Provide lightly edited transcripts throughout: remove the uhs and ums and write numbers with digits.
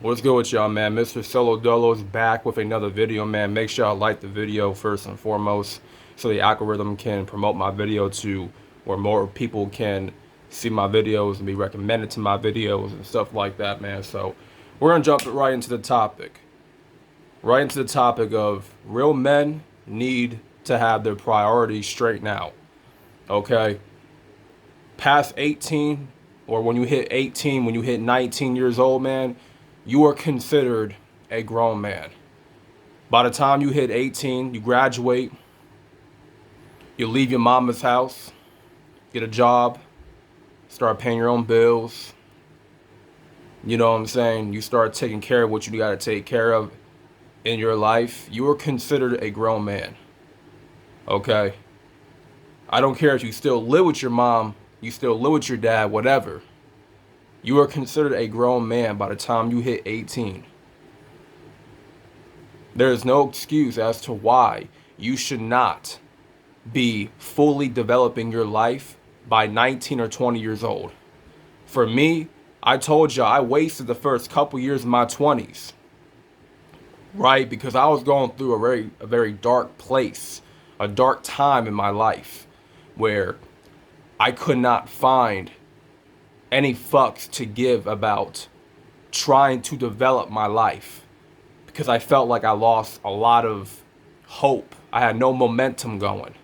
What's good with y'all, man? Mr. Solo Dolo is back with another video, man. Make sure y'all like the video first and foremost so the algorithm can promote my video to where more people can see my videos and be recommended to my videos and stuff like that, man. So we're going to jump right into the topic. Right into the topic of real men need to have their priorities straightened out, okay? Past 18, or when you hit 18, when you hit 19 years old, man, you are considered a grown man. By the time you hit 18, you graduate, you leave your mama's house, get a job, start paying your own bills. You know what I'm saying? You start taking care of what you got to take care of in your life. You are considered a grown man. Okay? I don't care if you still live with your mom, you still live with your dad, whatever. You are considered a grown man by the time you hit 18. There is no excuse as to why you should not be fully developing your life by 19 or 20 years old. For me, I told you I wasted the first couple years of my 20s, right? Because I was going through a very dark place, a dark time in my life where I could not find any fucks to give about trying to develop my life because I felt like I lost a lot of hope. I had no momentum going.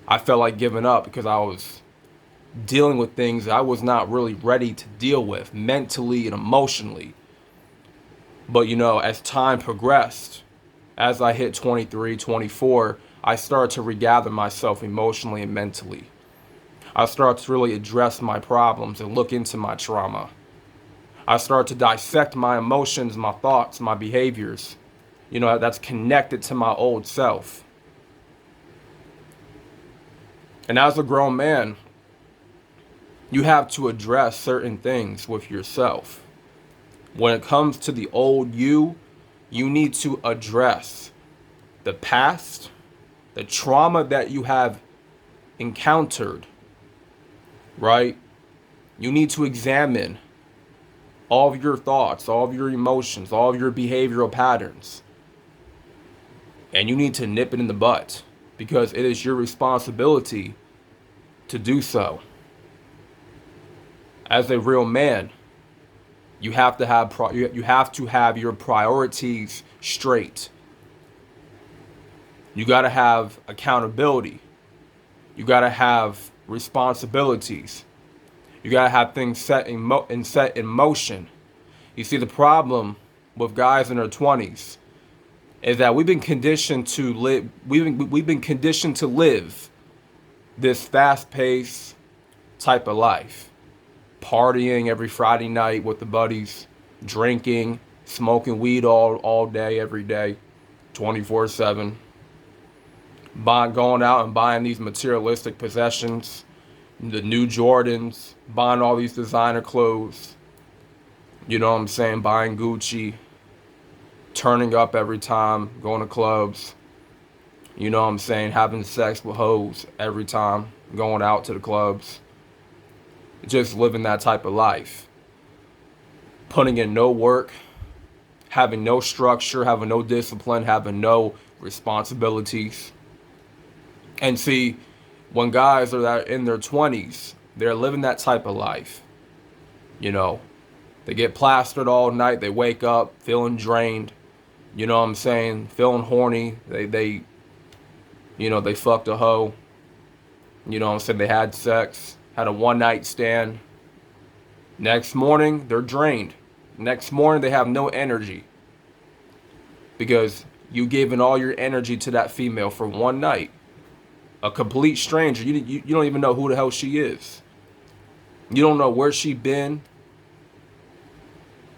I felt like giving up because I was dealing with things I was not really ready to deal with mentally and emotionally. But you know, as time progressed, as I hit 23, 24, I started to regather myself emotionally and mentally. I started to really address my problems and look into my trauma. I started to dissect my emotions, my thoughts, my behaviors. You know, that's connected to my old self. And as a grown man, you have to address certain things with yourself. When it comes to the old you need to address the past, the trauma that you have encountered, right? You need to examine all of your thoughts, all of your emotions, all of your behavioral patterns. And you need to nip it in the butt because it is your responsibility to do so. As a real man, you have to have your priorities straight. You got to have accountability. You got to have responsibilities. You got to have things set in motion. You see, the problem with guys in their 20s is that we've been conditioned to live. We've been conditioned to live this fast-paced type of life, partying every Friday night with the buddies, drinking, smoking weed all day, every day, 24/7. Going out and buying these materialistic possessions, the new Jordans, buying all these designer clothes, you know what I'm saying, buying Gucci, turning up every time, going to clubs, you know what I'm saying, having sex with hoes every time, going out to the clubs, just living that type of life, putting in no work, having no structure, having no discipline, having no responsibilities. And see, when guys are in their 20s, they're living that type of life. You know, they get plastered all night. They wake up feeling drained. You know what I'm saying? Feeling horny. They fucked a hoe. You know what I'm saying? They had sex, had a one night stand. Next morning, they're drained. Next morning, they have no energy because you given all your energy to that female for one night. A complete stranger. You don't even know who the hell she is. You don't know where she been.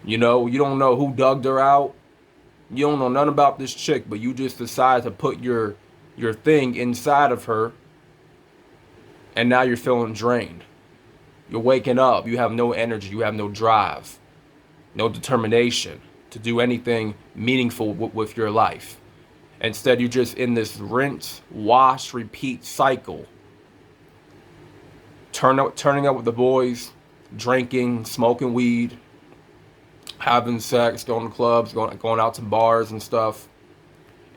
You know, you don't know who dug her out. You don't know nothing about this chick, but you just decide to put your thing inside of her, and now you're feeling drained. You're waking up. You have no energy. You have no drive, no determination to do anything meaningful with your life. Instead, you're just in this rinse, wash, repeat cycle. Turning up with the boys, drinking, smoking weed, having sex, going to clubs, going out to bars and stuff,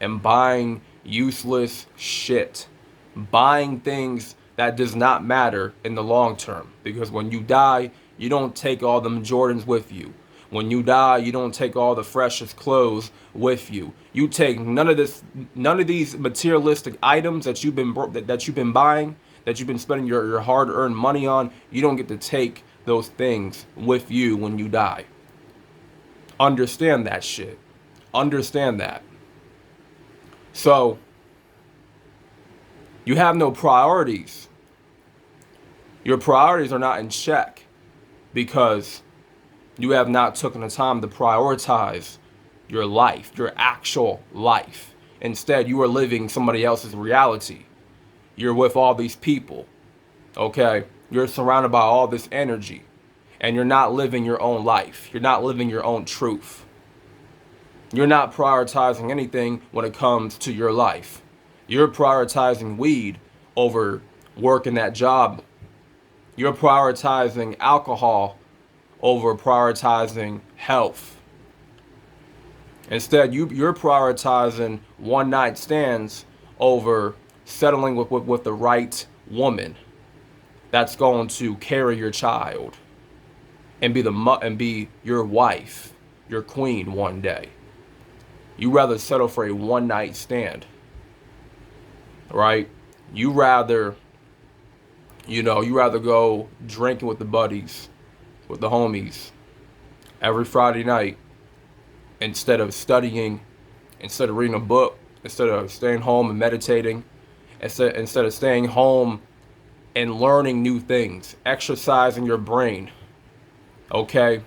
and buying useless shit, buying things that does not matter in the long term. Because when you die, you don't take all them Jordans with you. When you die, you don't take all the freshest clothes with you. You take none of these materialistic items that you've been buying, that you've been spending your hard-earned money on. You don't get to take those things with you when you die. Understand that shit. Understand that. So, you have no priorities. Your priorities are not in check because you have not taken the time to prioritize your life, your actual life. Instead, you are living somebody else's reality. You're with all these people, okay? You're surrounded by all this energy, and you're not living your own life. You're not living your own truth. You're not prioritizing anything when it comes to your life. You're prioritizing weed over working that job. You're prioritizing alcohol over prioritizing health. Instead, you're prioritizing one night stands over settling with the right woman that's going to carry your child and be your wife, your queen one day. You rather settle for a one night stand, right? You rather go drinking with the buddies, with the homies every Friday night instead of studying, instead of reading a book, instead of staying home and meditating, instead of staying home and learning new things, exercising your brain. Okay?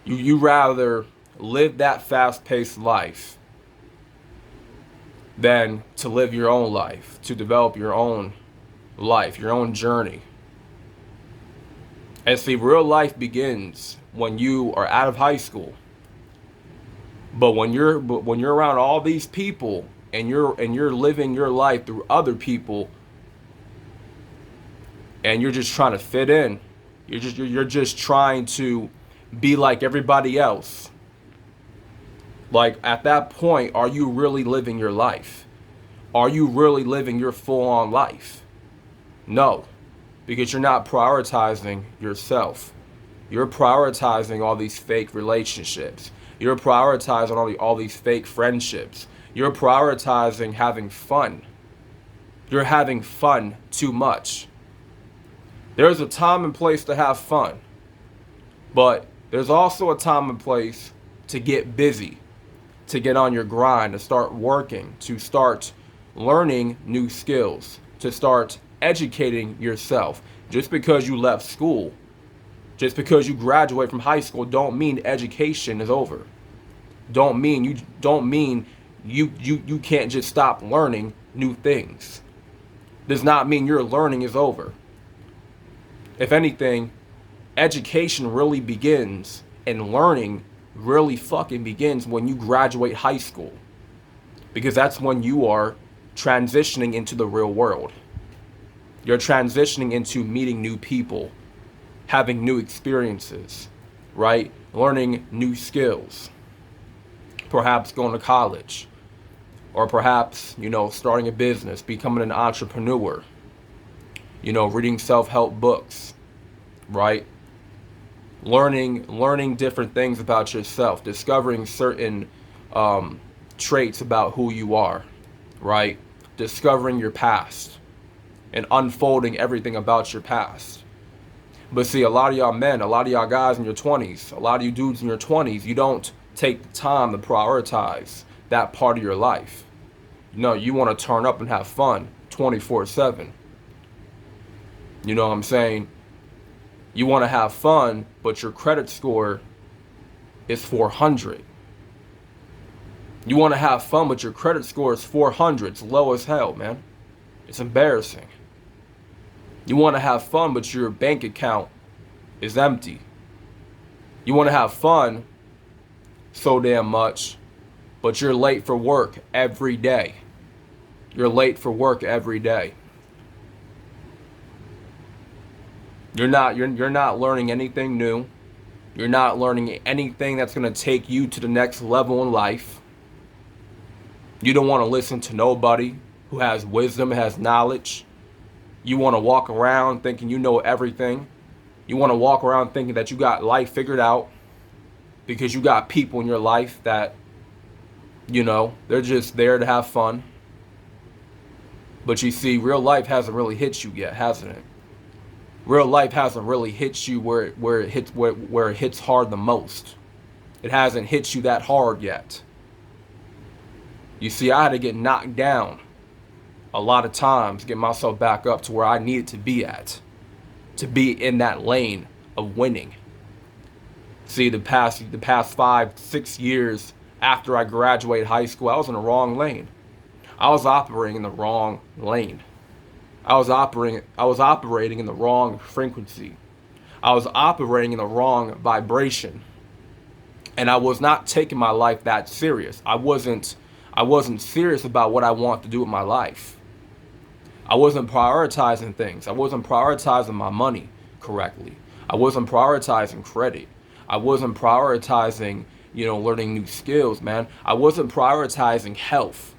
You rather live that fast-paced life than to live your own life, to develop your own life, your own journey. And see, real life begins when you are out of high school. But when you're around all these people and you're living your life through other people, and you're just trying to fit in, you're just trying to be like everybody else. Like, at that point, are you really living your life? Are you really living your full-on life? No, because you're not prioritizing yourself. You're prioritizing all these fake relationships. You're prioritizing all these fake friendships. You're prioritizing having fun. You're having fun too much. There's a time and place to have fun, but there's also a time and place to get busy, to get on your grind, to start working, to start learning new skills, to start educating yourself. Just because you left school, just because you graduate from high school, don't mean education is over. Don't mean you can't just stop learning new things. Does not mean your learning is over. If anything, education really begins and learning really fucking begins when you graduate high school. Because that's when you are transitioning into the real world. You're transitioning into meeting new people, having new experiences, right? Learning new skills. Perhaps going to college. Or perhaps, starting a business, becoming an entrepreneur. Reading self-help books, right? Learning different things about yourself, discovering certain traits about who you are, right? Discovering your past and unfolding everything about your past. But see, a lot of y'all men, a lot of y'all guys in your 20s, a lot of you dudes in your 20s, you don't take the time to prioritize that part of your life. No, you want to turn up and have fun 24/7. You know what I'm saying? You want to have fun, but your credit score is 400. You want to have fun, but your credit score is 400. It's low as hell, man. It's embarrassing. You want to have fun, but your bank account is empty. You want to have fun so damn much, but you're late for work every day. You're late for work every day. You're not learning anything new. You're not learning anything that's going to take you to the next level in life. You don't want to listen to nobody who has wisdom, has knowledge. You want to walk around thinking you know everything. You want to walk around thinking that you got life figured out because you got people in your life that, they're just there to have fun. But you see, real life hasn't really hit you yet, hasn't it? Real life hasn't really hit you where it hits hard the most. It hasn't hit you that hard yet. You see, I had to get knocked down a lot of times to get myself back up to where I needed to be at, to be in that lane of winning. See, the past 5-6 years after I graduated high school, I was in the wrong lane. I was operating in the wrong lane. I was operating in the wrong frequency. I was operating in the wrong vibration. And I was not taking my life that serious. I wasn't serious about what I want to do with my life. I wasn't prioritizing things. I wasn't prioritizing my money correctly. I wasn't prioritizing credit. I wasn't prioritizing, learning new skills, man. I wasn't prioritizing health.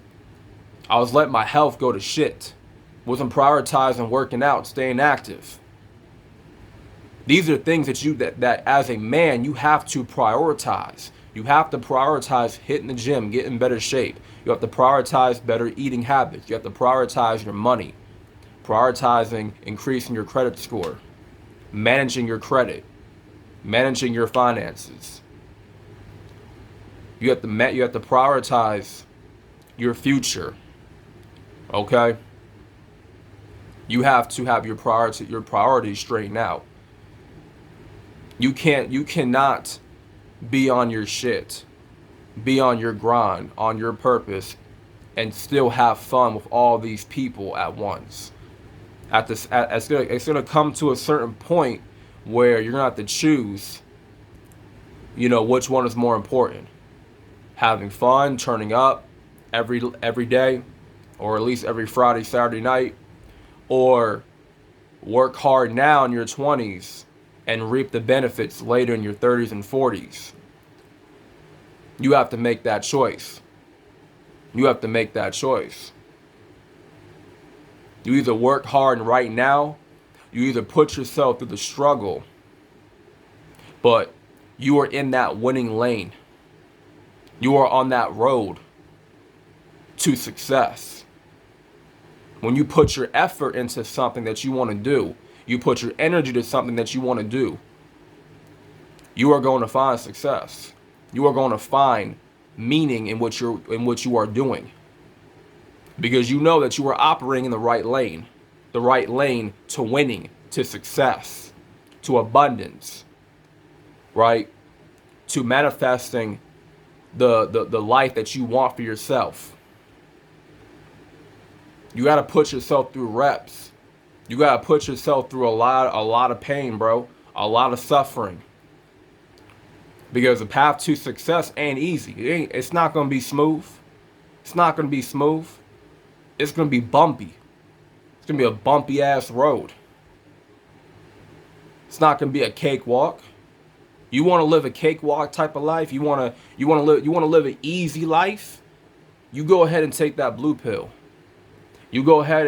I was letting my health go to shit. Wasn't prioritizing working out, staying active. These are things that as a man, you have to prioritize. You have to prioritize hitting the gym, getting in better shape. You have to prioritize better eating habits. You have to prioritize your money. Prioritizing increasing your credit score. Managing your credit. Managing your finances. You have to prioritize your future. Okay? You have to have your priorities straightened out. You cannot be on your shit, be on your grind, on your purpose, and still have fun with all these people at once. It's gonna come to a certain point where you're gonna have to choose, which one is more important. Having fun, turning up every day, or at least every Friday, Saturday night, or work hard now in your 20s and reap the benefits later in your 30s and 40s. You have to make that choice. You have to make that choice. You either work hard right now, you either put yourself through the struggle, but you are in that winning lane. You are on that road to success. When you put your effort into something that you want to do, you put your energy to something that you want to do, you are going to find success. You are going to find meaning in what you are doing. Because you know that you are operating in the right lane to winning, to success, to abundance, right? To manifesting the life that you want for yourself. You got to put yourself through reps. You got to put yourself through a lot of pain, bro. A lot of suffering. Because the path to success ain't easy. It's not going to be smooth. It's not going to be smooth. It's going to be bumpy. It's going to be a bumpy ass road. It's not going to be a cakewalk. You want to live a cakewalk type of life? You want to live an easy life? You go ahead and take that blue pill. You go ahead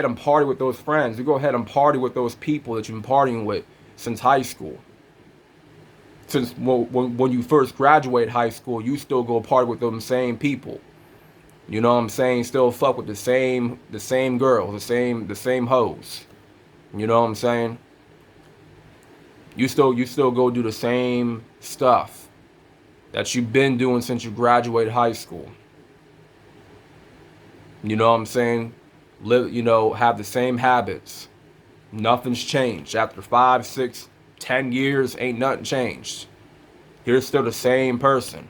and party with those friends. You go ahead and party with those people that you've been partying with since high school. Since when you first graduate high school, you still go party with those same people. You know what I'm saying? Still fuck with the same girls, the same hoes. You know what I'm saying? You still go do the same stuff that you've been doing since you graduated high school. You know what I'm saying? Have the same habits. Nothing's changed. After 5, 6, 10 years, ain't nothing changed. You're still the same person.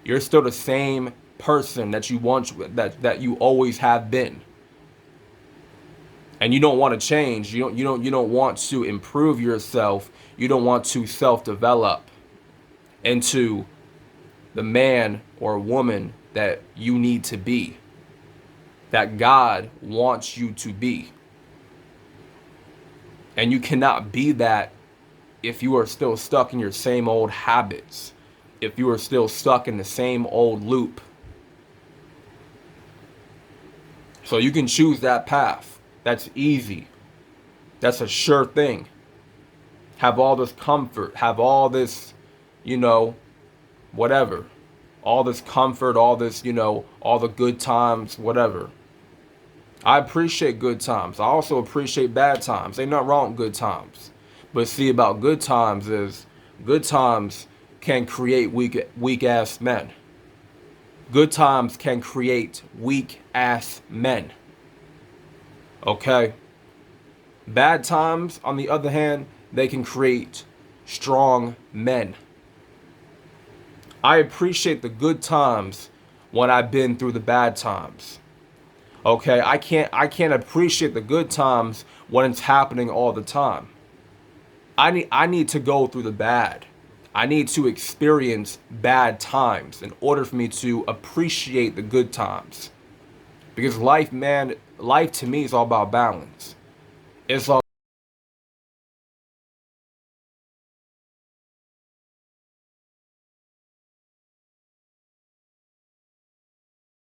You're still the same person that you always have been. And you don't want to change. You don't want to improve yourself. You don't want to self-develop into the man or woman that you need to be. That God wants you to be. And you cannot be that if you are still stuck in your same old habits, if you are still stuck in the same old loop. So you can choose that path. That's easy. That's a sure thing. Have all this comfort, have all this, you know, whatever. All this comfort, all this, you know, all the good times, whatever. I appreciate good times. I also appreciate bad times. Ain't nothing wrong with good times. But see, about good times is good times can create weak ass men. Good times can create weak ass men. Okay? Bad times, on the other hand, they can create strong men. I appreciate the good times when I've been through the bad times. Okay, I can't appreciate the good times when it's happening all the time. I need to go through the bad. I need to experience bad times in order for me to appreciate the good times. Because life, man, life to me is all about balance. It's all